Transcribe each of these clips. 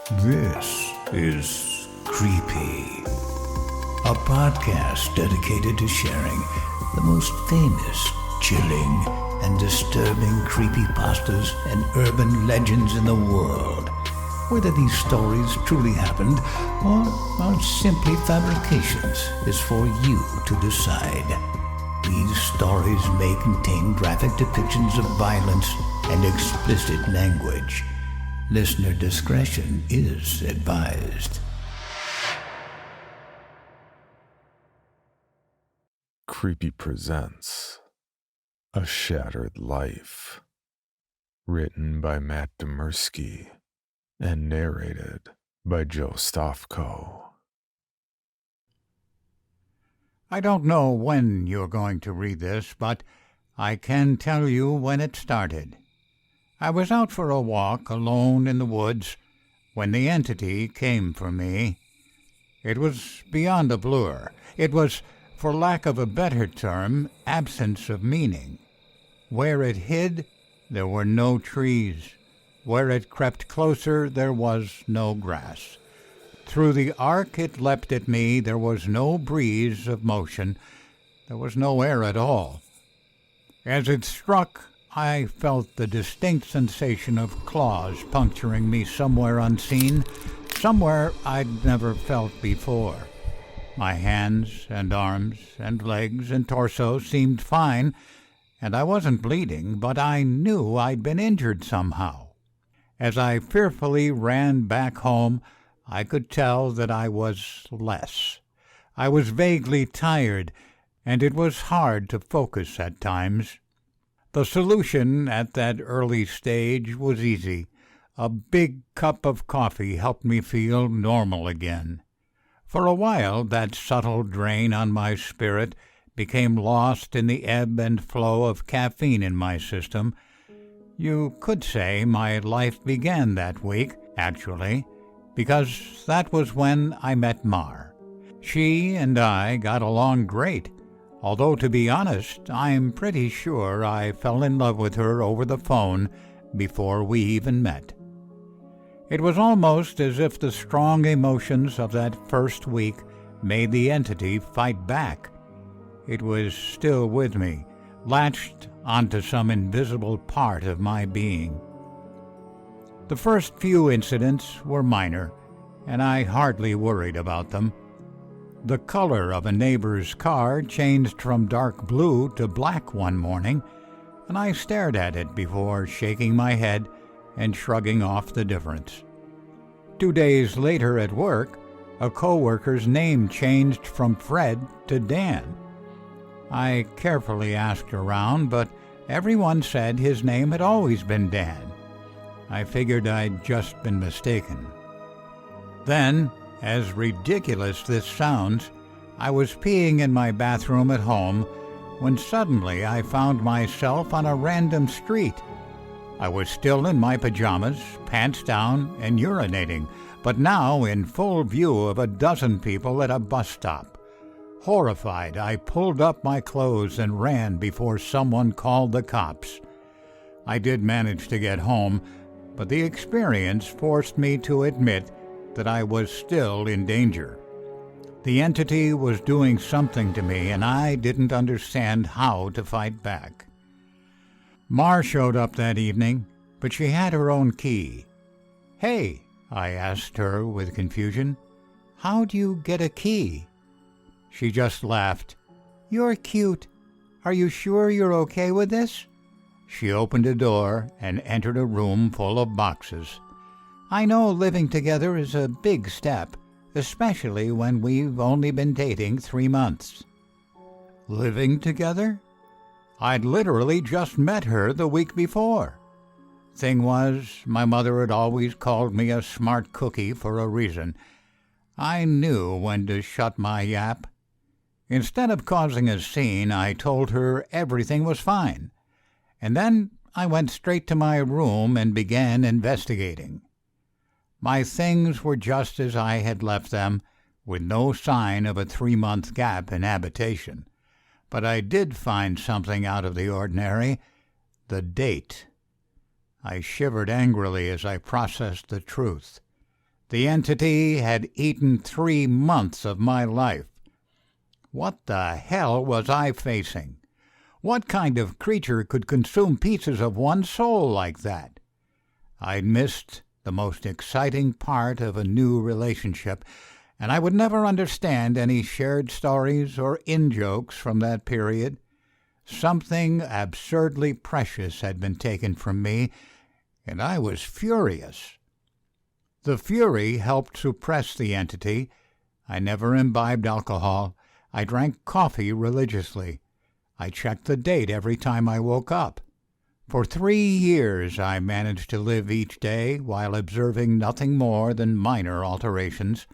This is Creepy, a podcast dedicated to sharing the most famous, chilling, and disturbing creepypastas and urban legends in the world. Whether these stories truly happened or are simply fabrications is for you to decide. These stories may contain graphic depictions of violence and explicit language. Listener discretion is advised. Creepy presents A Shattered Life, written by Matt Dymerski and narrated by Joe Stofko. I don't know when you're going to read this, but I can tell you when it started. I was out for a walk alone in the woods when the entity came for me. It was beyond a blur. It was, for lack of a better term, absence of meaning. Where it hid, there were no trees. Where it crept closer, there was no grass. Through the arc it leapt at me, there was no breeze of motion. There was no air at all. As it struck, I felt the distinct sensation of claws puncturing me somewhere unseen, somewhere I'd never felt before. My hands and arms and legs and torso seemed fine, and I wasn't bleeding, but I knew I'd been injured somehow. As I fearfully ran back home, I could tell that I was less. I was vaguely tired, and it was hard to focus at times. The solution at that early stage was easy. A big cup of coffee helped me feel normal again. For a while, that subtle drain on my spirit became lost in the ebb and flow of caffeine in my system. You could say my life began that week, actually, because that was when I met Mar. She and I got along great. Although, to be honest, I'm pretty sure I fell in love with her over the phone before we even met. It was almost as if the strong emotions of that first week made the entity fight back. It was still with me, latched onto some invisible part of my being. The first few incidents were minor, and I hardly worried about them. The color of a neighbor's car changed from dark blue to black one morning, and I stared at it before shaking my head and shrugging off the difference. 2 days later at work, a coworker's name changed from Fred to Dan. I carefully asked around, but everyone said his name had always been Dan. I figured I'd just been mistaken. Then, as ridiculous this sounds, I was peeing in my bathroom at home when suddenly I found myself on a random street. I was still in my pajamas, pants down, and urinating, but now in full view of a dozen people at a bus stop. Horrified, I pulled up my clothes and ran before someone called the cops. I did manage to get home, but the experience forced me to admit that I was still in danger. The entity was doing something to me, and I didn't understand how to fight back. Mar showed up that evening, but she had her own key. "Hey," I asked her with confusion, "how do you get a key?" She just laughed. "You're cute. Are you sure you're okay with this?" She opened a door and entered a room full of boxes. "I know living together is a big step, especially when we've only been dating 3 months." Living together? I'd literally just met her the week before. Thing was, my mother had always called me a smart cookie for a reason. I knew when to shut my yap. Instead of causing a scene, I told her everything was fine. And then I went straight to my room and began investigating. My things were just as I had left them, with no sign of a 3-month gap in habitation. But I did find something out of the ordinary: the date. I shivered angrily as I processed the truth. The entity had eaten 3 months of my life. What the hell was I facing? What kind of creature could consume pieces of one's soul like that? I'd missed the most exciting part of a new relationship, and I would never understand any shared stories or in-jokes from that period. Something absurdly precious had been taken from me, and I was furious. The fury helped suppress the entity. I never imbibed alcohol. I drank coffee religiously. I checked the date every time I woke up. For 3 years I managed to live each day while observing nothing more than minor alterations.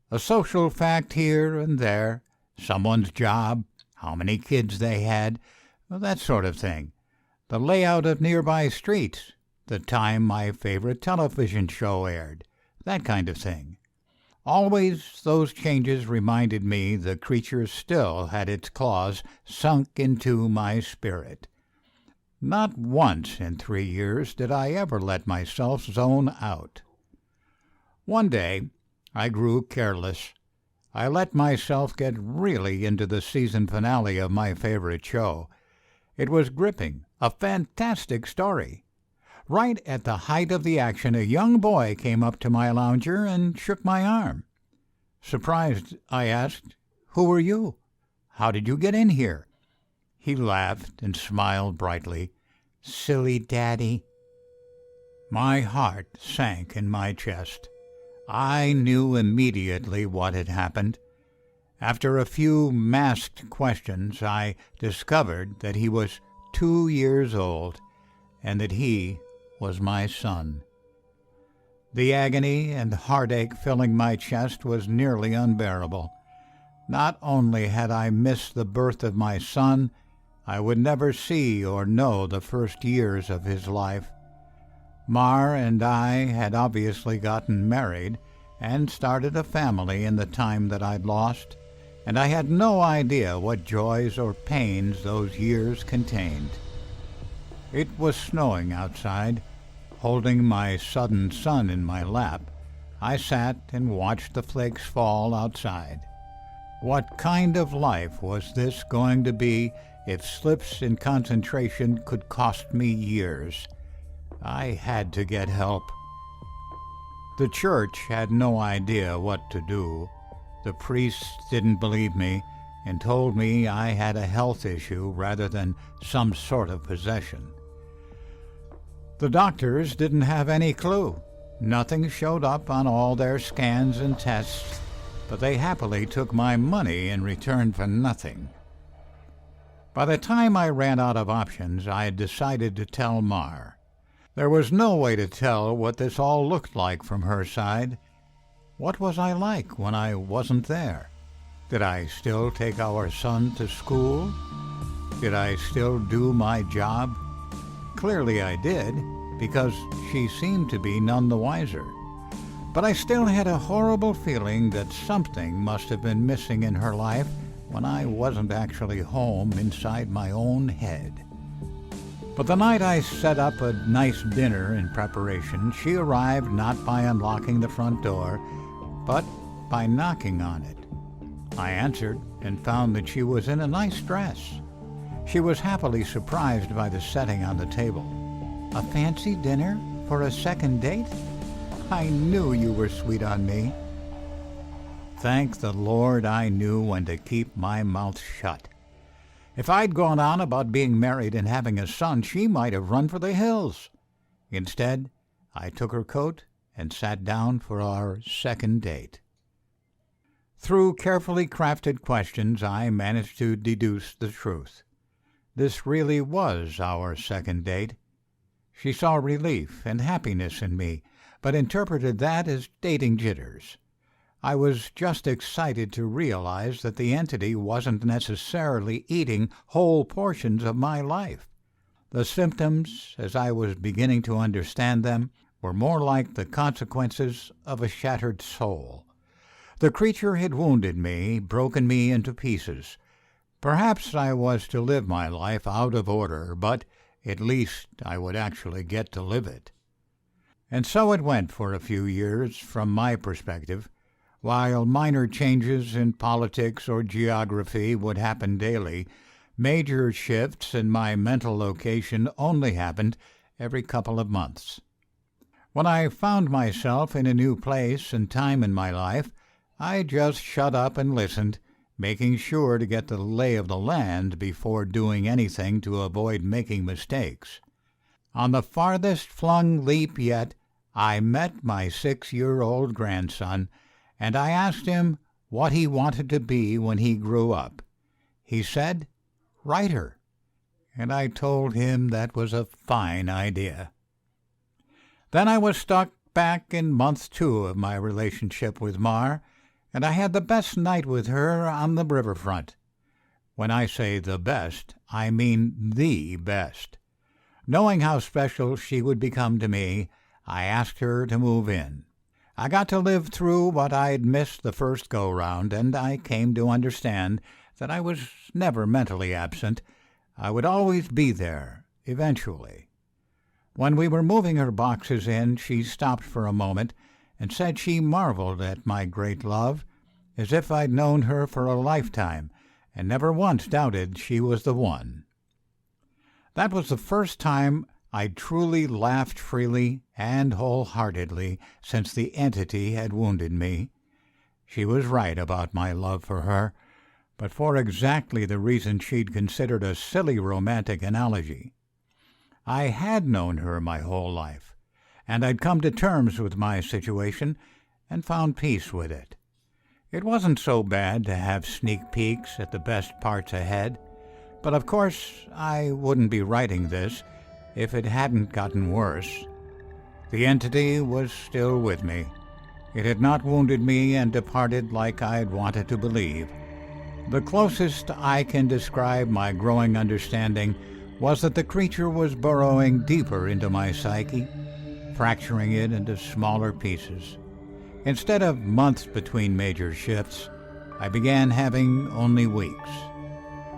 A social fact here and there, someone's job, how many kids they had, that sort of thing. The layout of nearby streets, the time my favorite television show aired, that kind of thing. Always those changes reminded me the creature still had its claws sunk into my spirit. Not once in 3 years did I ever let myself zone out. One day, I grew careless. I let myself get really into the season finale of my favorite show. It was gripping, a fantastic story. Right at the height of the action, a young boy came up to my lounger and shook my arm. Surprised, I asked, "Who are you? How did you get in here?" He laughed and smiled brightly. "Silly Daddy." My heart sank in my chest. I knew immediately what had happened. After a few masked questions, I discovered that he was 2 years old and that he was my son. The agony and heartache filling my chest was nearly unbearable. Not only had I missed the birth of my son, I would never see or know the first years of his life. Mar and I had obviously gotten married and started a family in the time that I'd lost, and I had no idea what joys or pains those years contained. It was snowing outside. Holding my sudden son in my lap, I sat and watched the flakes fall outside. What kind of life was this going to be if slips in concentration could cost me years? I had to get help. The church had no idea what to do. The priests didn't believe me and told me I had a health issue rather than some sort of possession. The doctors didn't have any clue. Nothing showed up on all their scans and tests, but they happily took my money in return for nothing. By the time I ran out of options, I had decided to tell Mar. There was no way to tell what this all looked like from her side. What was I like when I wasn't there? Did I still take our son to school? Did I still do my job? Clearly I did, because she seemed to be none the wiser. But I still had a horrible feeling that something must have been missing in her life when I wasn't actually home inside my own head. But the night I set up a nice dinner in preparation, she arrived not by unlocking the front door, but by knocking on it. I answered and found that she was in a nice dress. She was happily surprised by the setting on the table. "A fancy dinner for a second date? I knew you were sweet on me." Thank the Lord I knew when to keep my mouth shut. If I'd gone on about being married and having a son, she might have run for the hills. Instead, I took her coat and sat down for our second date. Through carefully crafted questions, I managed to deduce the truth. This really was our second date. She saw relief and happiness in me, but interpreted that as dating jitters. I was just excited to realize that the entity wasn't necessarily eating whole portions of my life. The symptoms, as I was beginning to understand them, were more like the consequences of a shattered soul. The creature had wounded me, broken me into pieces. Perhaps I was to live my life out of order, but at least I would actually get to live it. And so it went for a few years, from my perspective. While minor changes in politics or geography would happen daily, major shifts in my mental location only happened every couple of months. When I found myself in a new place and time in my life, I just shut up and listened, making sure to get the lay of the land before doing anything to avoid making mistakes. On the farthest flung leap yet, I met my 6-year-old grandson, and I asked him what he wanted to be when he grew up. He said, "Writer," and I told him that was a fine idea. Then I was stuck back in month 2 of my relationship with Mar, and I had the best night with her on the riverfront. When I say the best, I mean the best. Knowing how special she would become to me, I asked her to move in. I got to live through what I'd missed the first go-round, and I came to understand that I was never mentally absent. I would always be there, eventually. When we were moving her boxes in, she stopped for a moment and said she marveled at my great love, as if I'd known her for a lifetime and never once doubted she was the one. That was the first time I'd truly laughed freely and wholeheartedly since the entity had wounded me. She was right about my love for her, but for exactly the reason she'd considered a silly romantic analogy. I had known her my whole life, and I'd come to terms with my situation and found peace with it. It wasn't so bad to have sneak peeks at the best parts ahead, but of course I wouldn't be writing this if it hadn't gotten worse. The entity was still with me. It had not wounded me and departed like I had wanted to believe. The closest I can describe my growing understanding was that the creature was burrowing deeper into my psyche, fracturing it into smaller pieces. Instead of months between major shifts, I began having only weeks.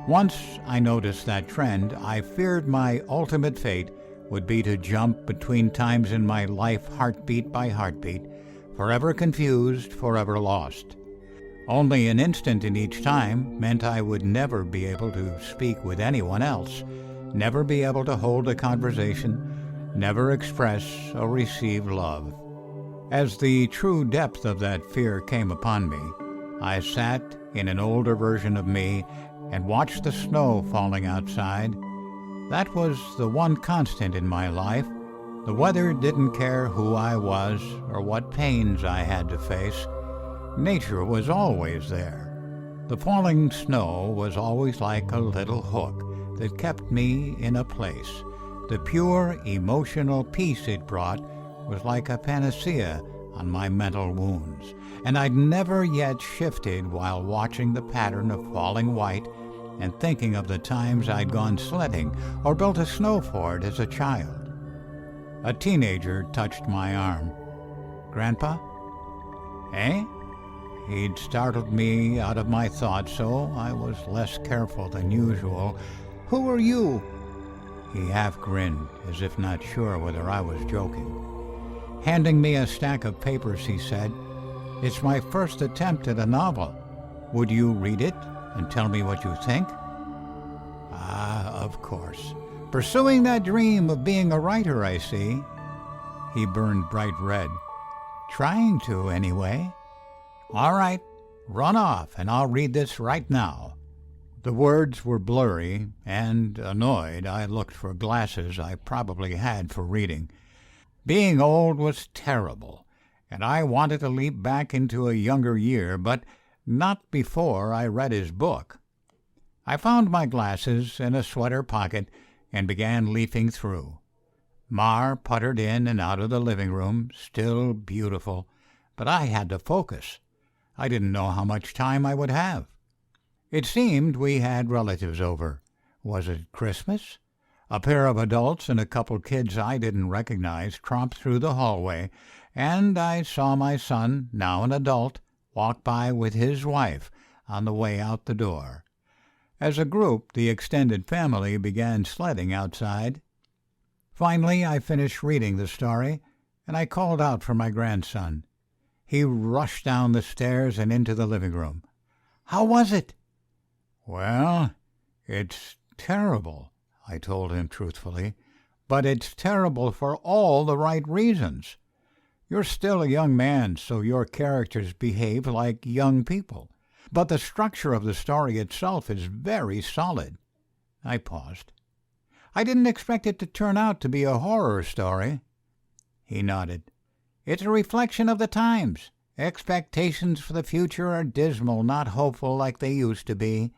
Once I noticed that trend, I feared my ultimate fate would be to jump between times in my life heartbeat by heartbeat, forever confused, forever lost. Only an instant in each time meant I would never be able to speak with anyone else, never be able to hold a conversation, never express or receive love. As the true depth of that fear came upon me, I sat in an older version of me and watched the snow falling outside. That was the one constant in my life. The weather didn't care who I was or what pains I had to face. Nature was always there. The falling snow was always like a little hook that kept me in a place. The pure emotional peace it brought was like a panacea on my mental wounds, and I'd never yet shifted while watching the pattern of falling white and thinking of the times I'd gone sledding or built a snow fort as a child. A teenager touched my arm. "Grandpa?" "Eh?" He'd startled me out of my thoughts, so I was less careful than usual. "Who are you?" He half grinned, as if not sure whether I was joking. Handing me a stack of papers, he said, "It's my first attempt at a novel. Would you read it and tell me what you think?" Ah, of course. Pursuing that dream of being a writer, I see. He burned bright red. Trying to, anyway. "All right, run off, and I'll read this right now." The words were blurry, and, annoyed, I looked for glasses I probably had for reading. Being old was terrible, and I wanted to leap back into a younger year, but not before I read his book. I found my glasses in a sweater pocket and began leafing through. Mar puttered in and out of the living room, still beautiful, but I had to focus. I didn't know how much time I would have. It seemed we had relatives over. Was it Christmas? A pair of adults and a couple kids I didn't recognize tromped through the hallway, and I saw my son, now an adult, walk by with his wife on the way out the door. As a group, the extended family began sledding outside. Finally, I finished reading the story, and I called out for my grandson. He rushed down the stairs and into the living room. "How was it?" "Well, it's terrible," I told him truthfully, "but it's terrible for all the right reasons. You're still a young man, so your characters behave like young people. But the structure of the story itself is very solid." I paused. "I didn't expect it to turn out to be a horror story." He nodded. "It's a reflection of the times. Expectations for the future are dismal, not hopeful like they used to be."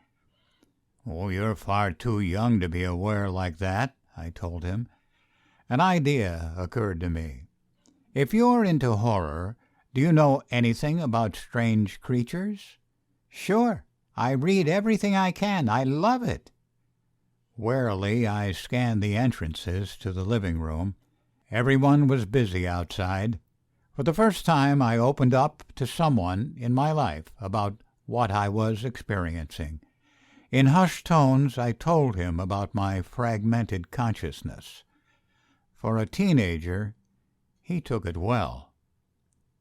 "Oh, you're far too young to be aware like that," I told him. An idea occurred to me. "If you're into horror, do you know anything about strange creatures?" "Sure. I read everything I can. I love it." Warily, I scanned the entrances to the living room. Everyone was busy outside. For the first time, I opened up to someone in my life about what I was experiencing. In hushed tones, I told him about my fragmented consciousness. For a teenager, he took it well.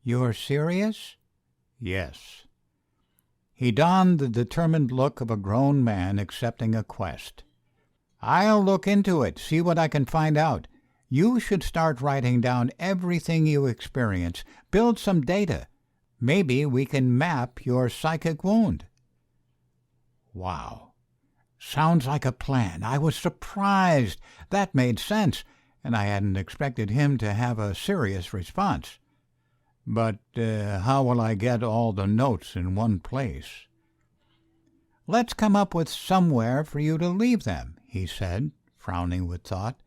"You're serious?" "Yes." He donned the determined look of a grown man accepting a quest. "I'll look into it, see what I can find out. You should start writing down everything you experience. Build some data. Maybe we can map your psychic wound." Wow. Sounds like a plan. I was surprised. That made sense, and I hadn't expected him to have a serious response. "But how will I get all the notes in one place?" "Let's come up with somewhere for you to leave them," he said, frowning with thought.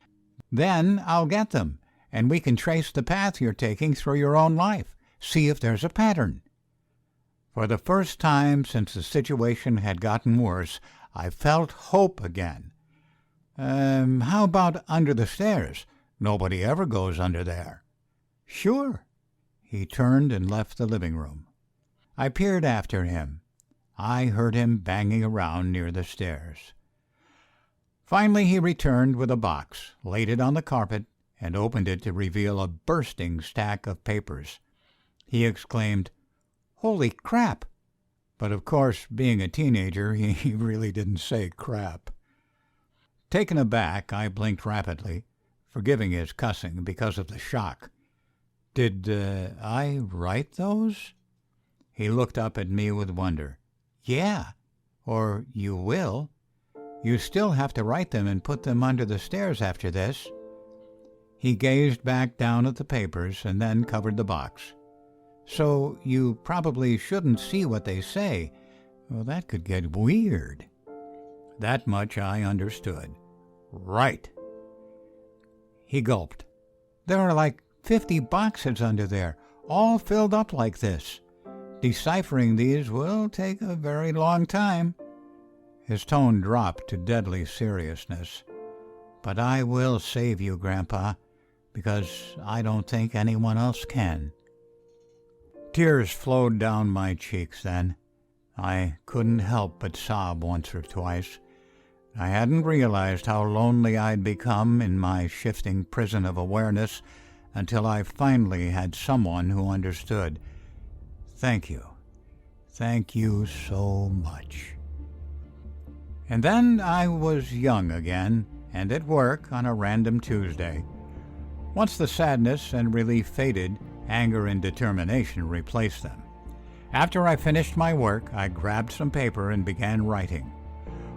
"Then I'll get them, and we can trace the path you're taking through your own life, see if there's a pattern." For the first time since the situation had gotten worse, I felt hope again. How about under the stairs? Nobody ever goes under there." "Sure." He turned and left the living room. I peered after him. I heard him banging around near the stairs. Finally he returned with a box, laid it on the carpet, and opened it to reveal a bursting stack of papers. He exclaimed, "Holy crap!" But of course, being a teenager, he really didn't say crap. Taken aback, I blinked rapidly, forgiving his cussing because of the shock. "Did I write those?" He looked up at me with wonder. "Yeah, or you will. You still have to write them and put them under the stairs after this." He gazed back down at the papers and then covered the box. "So you probably shouldn't see what they say. Well, that could get weird." That much I understood. "Right." He gulped. "There are like 50 boxes under there, all filled up like this. Deciphering these will take a very long time." His tone dropped to deadly seriousness. "But I will save you, Grandpa, because I don't think anyone else can." Tears flowed down my cheeks then. I couldn't help but sob once or twice. I hadn't realized how lonely I'd become in my shifting prison of awareness until I finally had someone who understood. Thank you. Thank you so much. And then I was young again, and at work on a random Tuesday. Once the sadness and relief faded, anger and determination replaced them. After I finished my work, I grabbed some paper and began writing.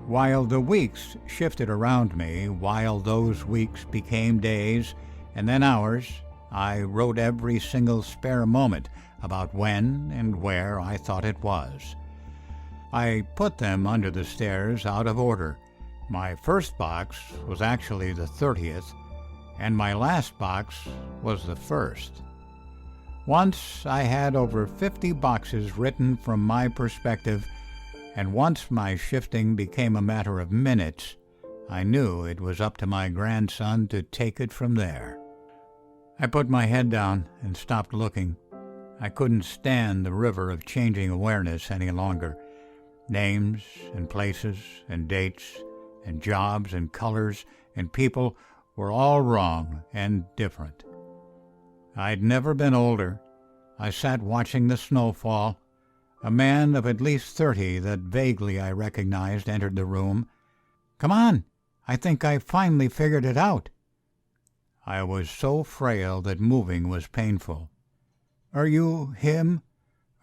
While the weeks shifted around me, while those weeks became days and then hours, I wrote every single spare moment about when and where I thought it was. I put them under the stairs out of order. My first box was actually the 30th, and my last box was the 1st. Once I had over 50 boxes written from my perspective, and once my shifting became a matter of minutes, I knew it was up to my grandson to take it from there. I put my head down and stopped looking. I couldn't stand the river of changing awareness any longer. Names and places and dates and jobs and colors and people were all wrong and different. I'd never been older. I sat watching the snow fall. A man of at least 30 that vaguely I recognized entered the room. "Come on, I think I finally figured it out." I was so frail that moving was painful. "Are you him?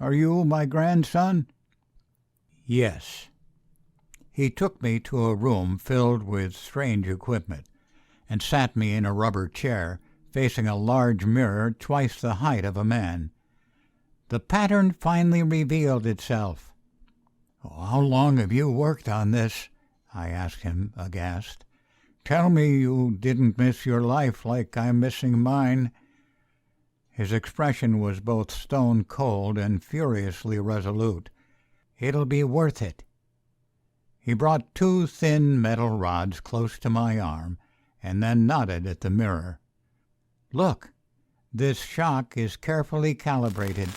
Are you my grandson?" "Yes." He took me to a room filled with strange equipment and sat me in a rubber chair facing a large mirror twice the height of a man. The pattern finally revealed itself. "How long have you worked on this?" I asked him, aghast. "Tell me you didn't miss your life like I'm missing mine." His expression was both stone cold and furiously resolute. "It'll be worth it." He brought 2 thin metal rods close to my arm and then nodded at the mirror. "Look, this shock is carefully calibrated."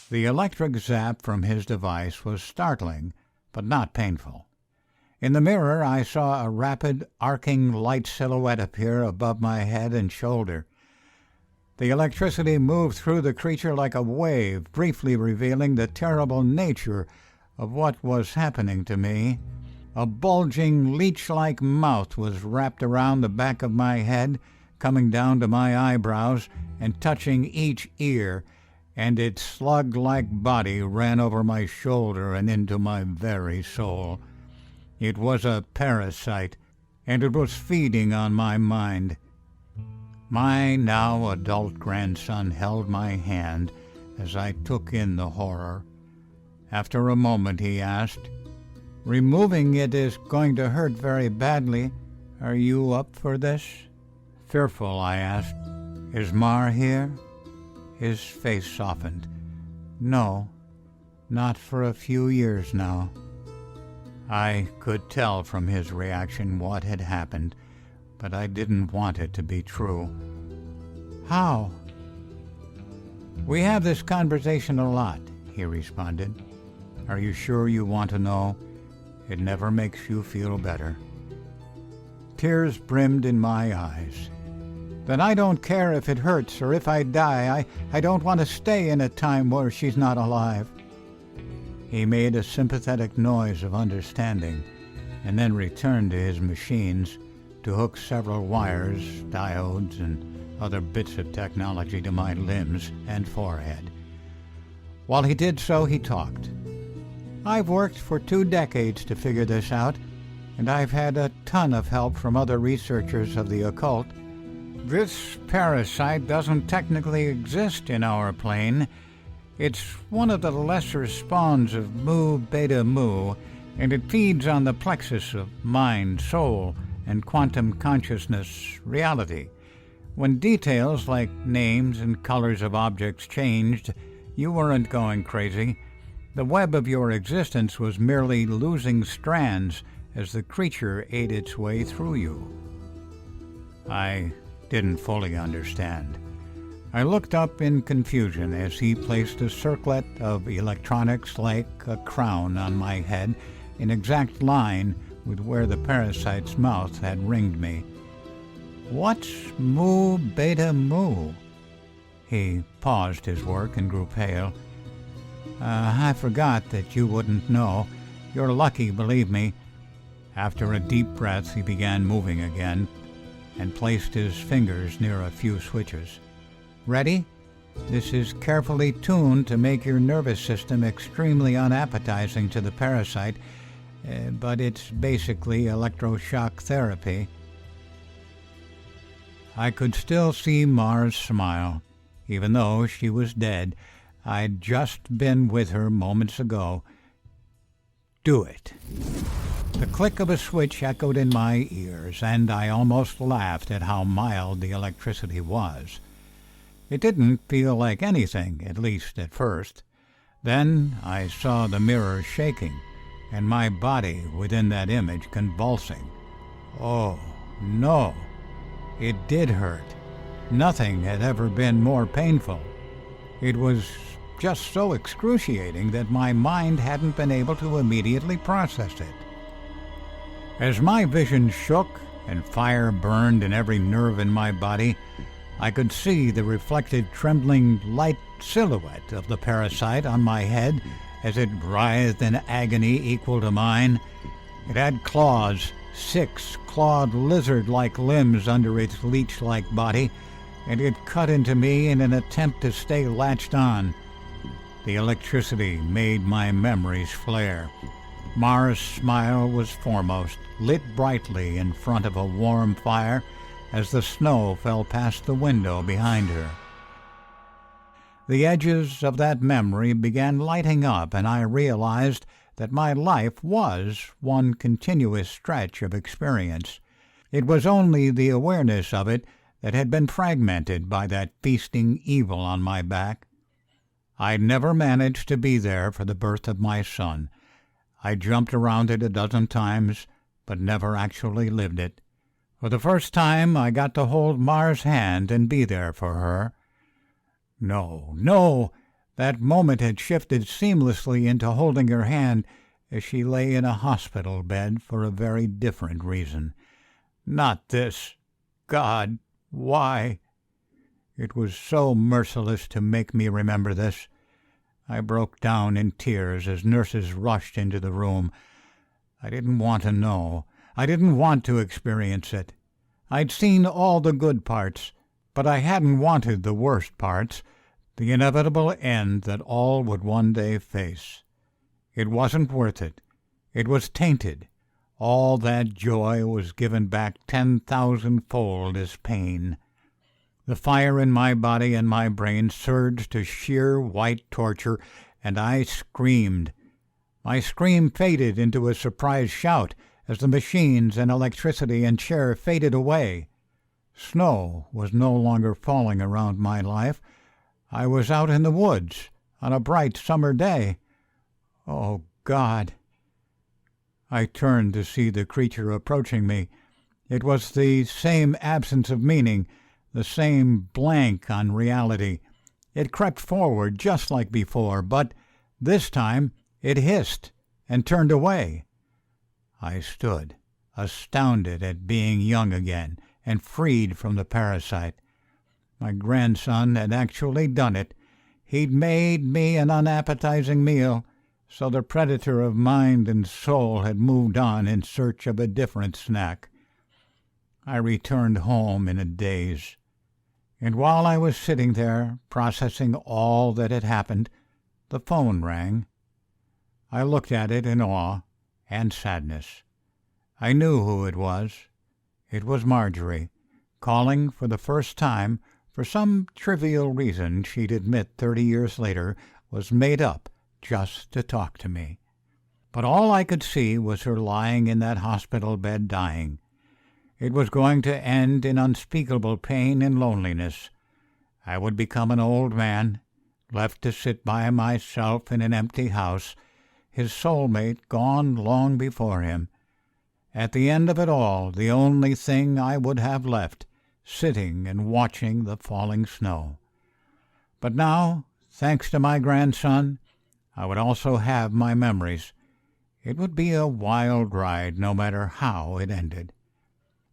The electric zap from his device was startling, but not painful. In the mirror I saw a rapid, arcing light silhouette appear above my head and shoulder. The electricity moved through the creature like a wave, briefly revealing the terrible nature of what was happening to me. A bulging, leech-like mouth was wrapped around the back of my head, coming down to my eyebrows and touching each ear, and its slug-like body ran over my shoulder and into my very soul. It was a parasite, and it was feeding on my mind. My now adult grandson held my hand as I took in the horror. After a moment he asked, "Removing it is going to hurt very badly. Are you up for this?" Fearful, I asked, "Is Mar here?" His face softened. "No, not for a few years now." I could tell from his reaction what had happened, but I didn't want it to be true. "How?" "We have this conversation a lot," he responded. "Are you sure you want to know? It never makes you feel better." Tears brimmed in my eyes. "Then I don't care if it hurts or if I die. I don't want to stay in a time where she's not alive." He made a sympathetic noise of understanding and then returned to his machines to hook several wires, diodes, and other bits of technology to my limbs and forehead. While he did so, he talked. "I've worked for 2 decades to figure this out, and I've had a ton of help from other researchers of the occult. This parasite doesn't technically exist in our plane. It's one of the lesser spawns of Mu Beta Mu, and it feeds on the plexus of mind, soul, and quantum consciousness reality. When details like names and colors of objects changed, you weren't going crazy. The web of your existence was merely losing strands as the creature ate its way through you." I didn't fully understand. I looked up in confusion as he placed a circlet of electronics like a crown on my head in exact line with where the parasite's mouth had ringed me. "What's Mu Beta Mu?" He paused his work and grew pale. I forgot that you wouldn't know. You're lucky, believe me." After a deep breath, he began moving again and placed his fingers near a few switches. "Ready? This is carefully tuned to make your nervous system extremely unappetizing to the parasite, but it's basically electroshock therapy." I could still see Mar's smile. Even though she was dead, I'd just been with her moments ago. "Do it." The click of a switch echoed in my ears, and I almost laughed at how mild the electricity was. It didn't feel like anything, at least at first. Then I saw the mirror shaking, and my body within that image convulsing. Oh, no. It did hurt. Nothing had ever been more painful. It was just so excruciating that my mind hadn't been able to immediately process it. As my vision shook and fire burned in every nerve in my body, I could see the reflected, trembling, light silhouette of the parasite on my head as it writhed in agony equal to mine. It had claws, 6 clawed lizard-like limbs under its leech-like body, and it cut into me in an attempt to stay latched on. The electricity made my memories flare. Mara's smile was foremost, lit brightly in front of a warm fire as the snow fell past the window behind her. The edges of that memory began lighting up, and I realized that my life was one continuous stretch of experience. It was only the awareness of it that had been fragmented by that feasting evil on my back. I never managed to be there for the birth of my son. I jumped around it a dozen times, but never actually lived it. For the first time, I got to hold Mar's hand and be there for her. No, that moment had shifted seamlessly into holding her hand as she lay in a hospital bed for a very different reason. Not this. God, why? It was so merciless to make me remember this. I broke down in tears as nurses rushed into the room. I didn't want to know. I didn't want to experience it. I'd seen all the good parts, but I hadn't wanted the worst parts, the inevitable end that all would one day face. It wasn't worth it. It was tainted. All that joy was given back 10,000-fold as pain. The fire in my body and my brain surged to sheer white torture, and I screamed. My scream faded into a surprised shout as the machines and electricity and chair faded away. Snow was no longer falling around my life. I was out in the woods on a bright summer day. Oh, God! I turned to see the creature approaching me. It was the same absence of meaning, the same blank on reality. It crept forward just like before, but this time it hissed and turned away. I stood, astounded at being young again and freed from the parasite. My grandson had actually done it. He'd made me an unappetizing meal, so the predator of mind and soul had moved on in search of a different snack. I returned home in a daze. And while I was sitting there, processing all that had happened, the phone rang. I looked at it in awe and sadness. I knew who it was. It was Marjorie, calling for the first time for some trivial reason she'd admit 30 years later was made up just to talk to me. But all I could see was her lying in that hospital bed dying. It was going to end in unspeakable pain and loneliness. I would become an old man, left to sit by myself in an empty house, his soulmate gone long before him. At the end of it all, the only thing I would have left, sitting and watching the falling snow. But now, thanks to my grandson, I would also have my memories. It would be a wild ride, no matter how it ended.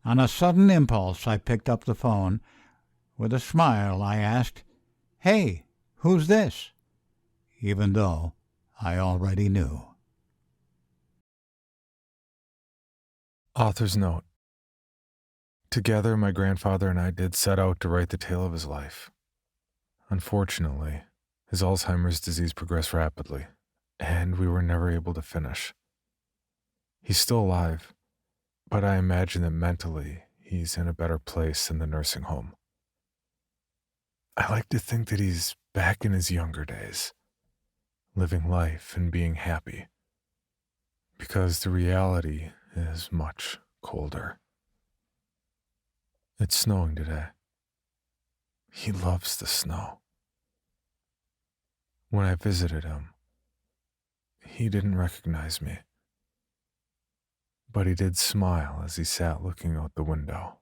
On a sudden impulse, I picked up the phone. With a smile, I asked, "Hey, who's this?" Even though I already knew. Author's note. Together, my grandfather and I did set out to write the tale of his life. Unfortunately, his Alzheimer's disease progressed rapidly, and we were never able to finish. He's still alive, but I imagine that mentally he's in a better place in the nursing home. I like to think that he's back in his younger days, living life and being happy, because the reality is much colder. It's snowing today. He loves the snow. When I visited him, he didn't recognize me, but he did smile as he sat looking out the window.